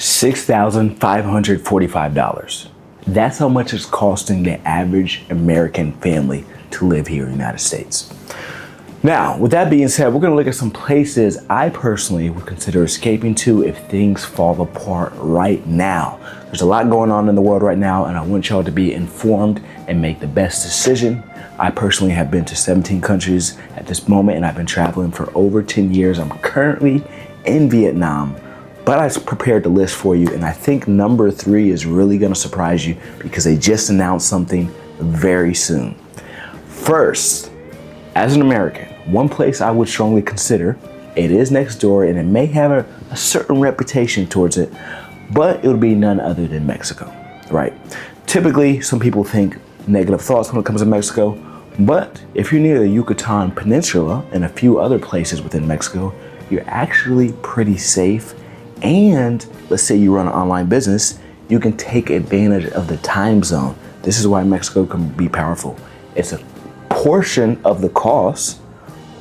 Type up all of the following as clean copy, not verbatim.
$6,545. That's how much it's costing the average American family to live here in the United States. Now, with that being said, we're gonna look at some places I personally would consider escaping to if things fall apart right now. There's a lot going on in the world right now, and I want y'all to be informed and make the best decision. I personally have been to 17 countries at this moment, and I've been traveling for over 10 years. I'm currently in Vietnam, but I prepared the list for you, and I think number 3 is really gonna surprise you because they just announced something very soon. First, as an American, one place I would strongly consider, it is next door and it may have a certain reputation towards it, but it would be none other than Mexico, right? Typically, some people think negative thoughts when it comes to Mexico, but if you're near the Yucatan Peninsula and a few other places within Mexico, you're actually pretty safe. And let's say you run an online business, you can take advantage of the time zone. This is why Mexico can be powerful. It's a portion of the cost,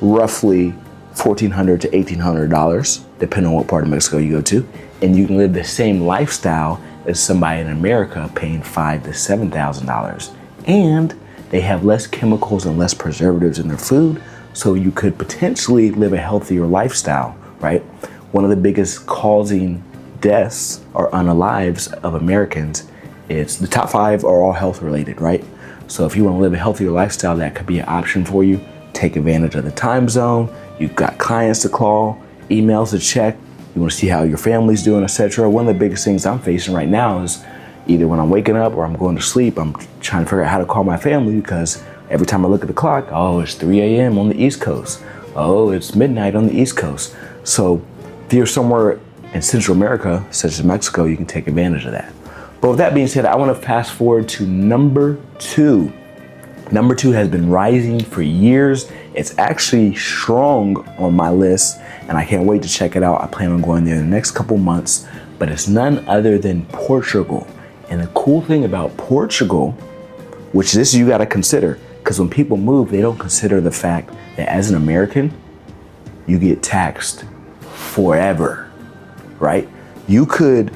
roughly $1,400 to $1,800, depending on what part of Mexico you go to, and you can live the same lifestyle as somebody in America paying $5,000 to $7,000. And they have less chemicals and less preservatives in their food, so you could potentially live a healthier lifestyle, right? One of the biggest causing deaths or unalives of Americans is the top 5 are all health related, right? So if you want to live a healthier lifestyle, that could be an option for you. Take advantage of the time zone. You've got clients to call, emails to check. You want to see how your family's doing, etc. One of the biggest things I'm facing right now is either when I'm waking up or I'm going to sleep, I'm trying to figure out how to call my family because every time I look at the clock, oh, it's 3 a.m. on the East Coast. Oh, it's midnight on the East Coast. So if you're somewhere in Central America, such as Mexico, you can take advantage of that. But with that being said, I want to fast forward to number 2. Number 2 has been rising for years. It's actually strong on my list, and I can't wait to check it out. I plan on going there in the next couple months, but it's none other than Portugal. And the cool thing about Portugal, which this you got to consider, because when people move, they don't consider the fact that as an American, you get taxed forever, right? You could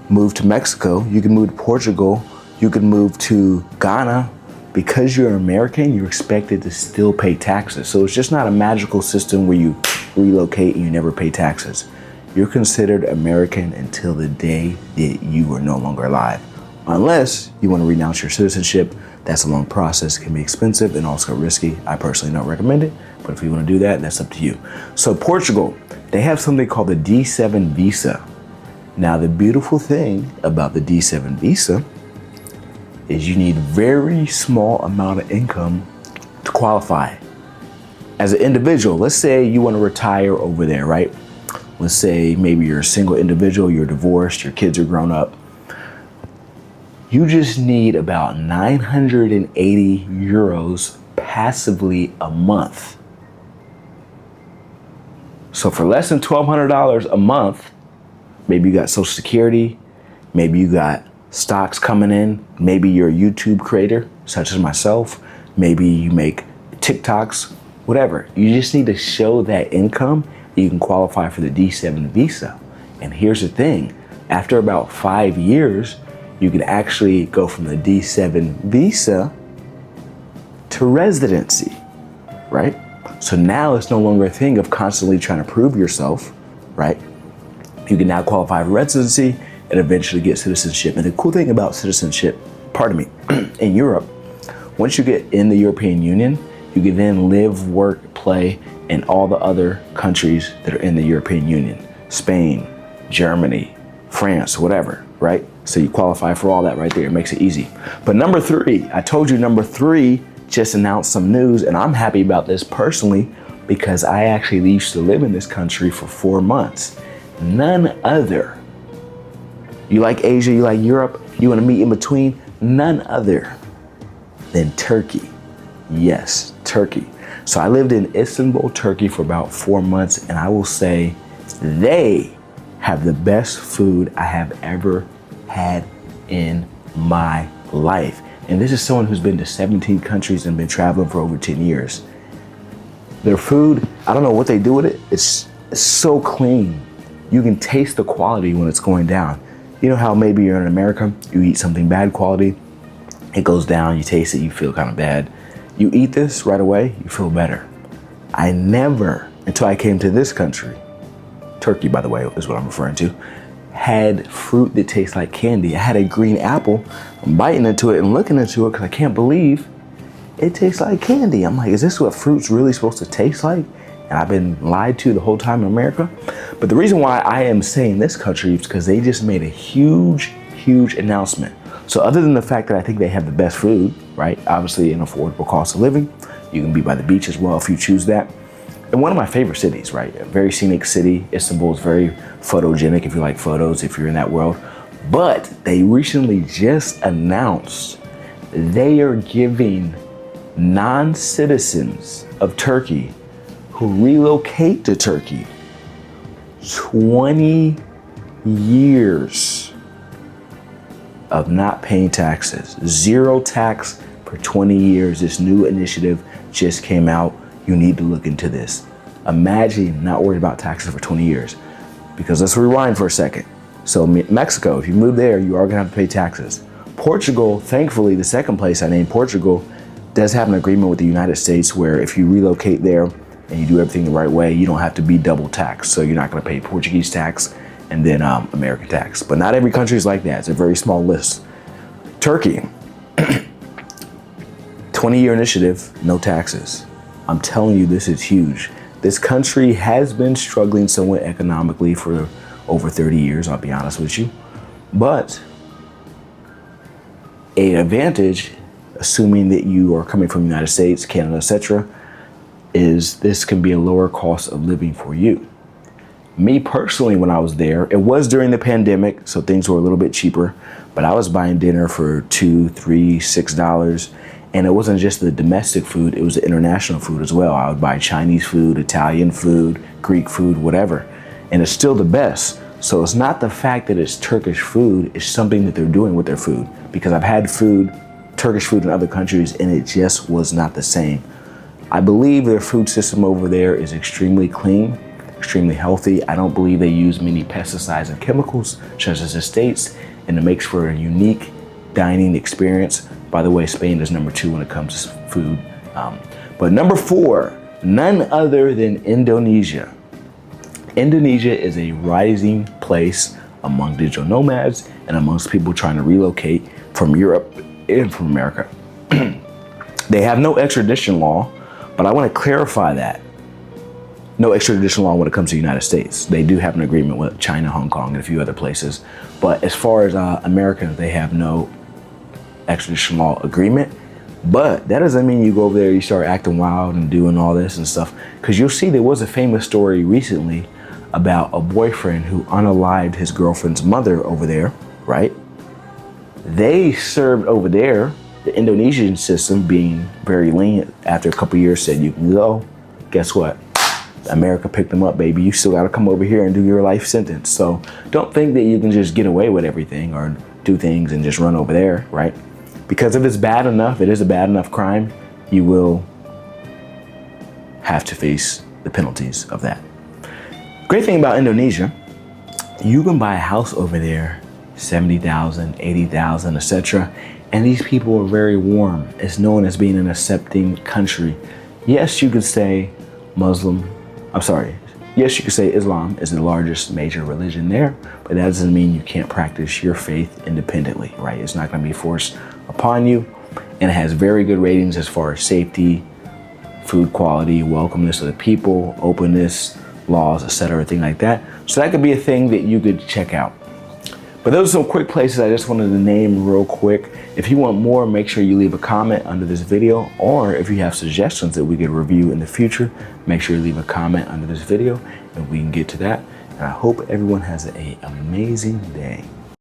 move to Mexico, you can move to Portugal, you can move to Ghana. Because you're American, you're expected to still pay taxes. So it's just not a magical system where you relocate and you never pay taxes. You're considered American until the day that you are no longer alive. Unless you want to renounce your citizenship. That's a long process, can be expensive and also risky. I personally don't recommend it, but if you want to do that, that's up to you. So Portugal, they have something called the D7 visa. Now the beautiful thing about the D7 visa is you need very small amount of income to qualify. As an individual, let's say you want to retire over there, right? Let's say maybe you're a single individual, you're divorced, your kids are grown up. You just need about 980 euros passively a month. So for less than $1,200 a month, maybe you got Social Security, maybe you got stocks coming in, maybe you're a YouTube creator, such as myself, maybe you make TikToks, whatever. You just need to show that income, you can qualify for the D7 visa. And here's the thing, after about 5 years, you can actually go from the D7 visa to residency, right? So now it's no longer a thing of constantly trying to prove yourself, right? You can now qualify for residency and eventually get citizenship. And the cool thing about citizenship, in Europe, once you get in the European Union, you can then live, work, play in all the other countries that are in the European Union. Spain, Germany, France, whatever, right? So you qualify for all that right there. It makes it easy. But number 3, I told you number 3 just announced some news, and I'm happy about this personally because I actually used to live in this country for 4 months. None other. You like Asia, you like Europe, you want to meet in between? None other than Turkey. Yes, Turkey. So I lived in Istanbul, Turkey for about 4 months, and I will say they have the best food I have ever had in my life. And this is someone who's been to 17 countries and been traveling for over 10 years. Their food, I don't know what they do with it. It's so clean. You can taste the quality when it's going down. You know how maybe you're in America, you eat something bad quality, it goes down, you taste it, you feel kind of bad. You eat this right away, you feel better. I never, until I came to this country, Turkey, by the way, is what I'm referring to, had fruit that tastes like candy. I had a green apple. I'm biting into it and looking into it because I can't believe it tastes like candy. I'm like, is this what fruit's really supposed to taste like? And I've been lied to the whole time in America. But the reason why I am saying this country is because they just made a huge announcement. So other than the fact that I think they have the best food, right? Obviously an affordable cost of living. You can be by the beach as well if you choose that. And one of my favorite cities, right? A very scenic city. Istanbul is very photogenic if you like photos, if you're in that world. But they recently just announced they are giving non-citizens of Turkey who relocate to Turkey 20 years of not paying taxes. Zero tax for 20 years. This new initiative just came out. You need to look into this. Imagine not worried about taxes for 20 years. Because let's rewind for a second. So Mexico, if you move there, you are gonna have to pay taxes. Portugal, thankfully, the second place I named, Portugal, does have an agreement with the United States where if you relocate there and you do everything the right way, you don't have to be double taxed. So you're not gonna pay Portuguese tax and then American tax. But not every country is like that. It's a very small list. Turkey, 20-year initiative, no taxes. I'm telling you, this is huge. This country has been struggling somewhat economically for over 30 years, I'll be honest with you. But an advantage, assuming that you are coming from the United States, Canada, etc., is this can be a lower cost of living for you. Me personally, when I was there, it was during the pandemic, so things were a little bit cheaper, but I was buying dinner for $2, $3, $6. And it wasn't just the domestic food, it was the international food as well. I would buy Chinese food, Italian food, Greek food, whatever. And it's still the best. So it's not the fact that it's Turkish food, it's something that they're doing with their food. Because I've had food, Turkish food in other countries, and it just was not the same. I believe their food system over there is extremely clean, extremely healthy. I don't believe they use many pesticides and chemicals, such as the States, and it makes for a unique dining experience. By the way, Spain is number 2 when it comes to food. But number 4, none other than Indonesia. Indonesia is a rising place among digital nomads and amongst people trying to relocate from Europe and from America. They have no extradition law, but I want to clarify that. No extradition law when it comes to the United States. They do have an agreement with China, Hong Kong, and a few other places. But as far as Americans, they have no extradition law agreement. But that doesn't mean you go over there, you start acting wild and doing all this and stuff. Because you'll see there was a famous story recently about a boyfriend who unalived his girlfriend's mother over there, right? They served over there, the Indonesian system being very lenient, after a couple years said you can go. Guess what? America picked them up, baby. You still got to come over here and do your life sentence. So don't think that you can just get away with everything or do things and just run over there, right? Because if it's bad enough, it is a bad enough crime, you will have to face the penalties of that. Great thing about Indonesia, you can buy a house over there, 70,000, 80,000, etc. And these people are very warm. It's known as being an accepting country. Yes, you could say yes, you could say Islam is the largest major religion there, but that doesn't mean you can't practice your faith independently, right? It's not going to be forced upon you, and it has very good ratings as far as safety, food quality, welcomeness of the people, openness, laws, etc., everything like that. So that could be a thing that you could check out. But those are some quick places I just wanted to name real quick. If you want more, make sure you leave a comment under this video, or if you have suggestions that we could review in the future, make sure you leave a comment under this video and we can get to that. And I hope everyone has an amazing day.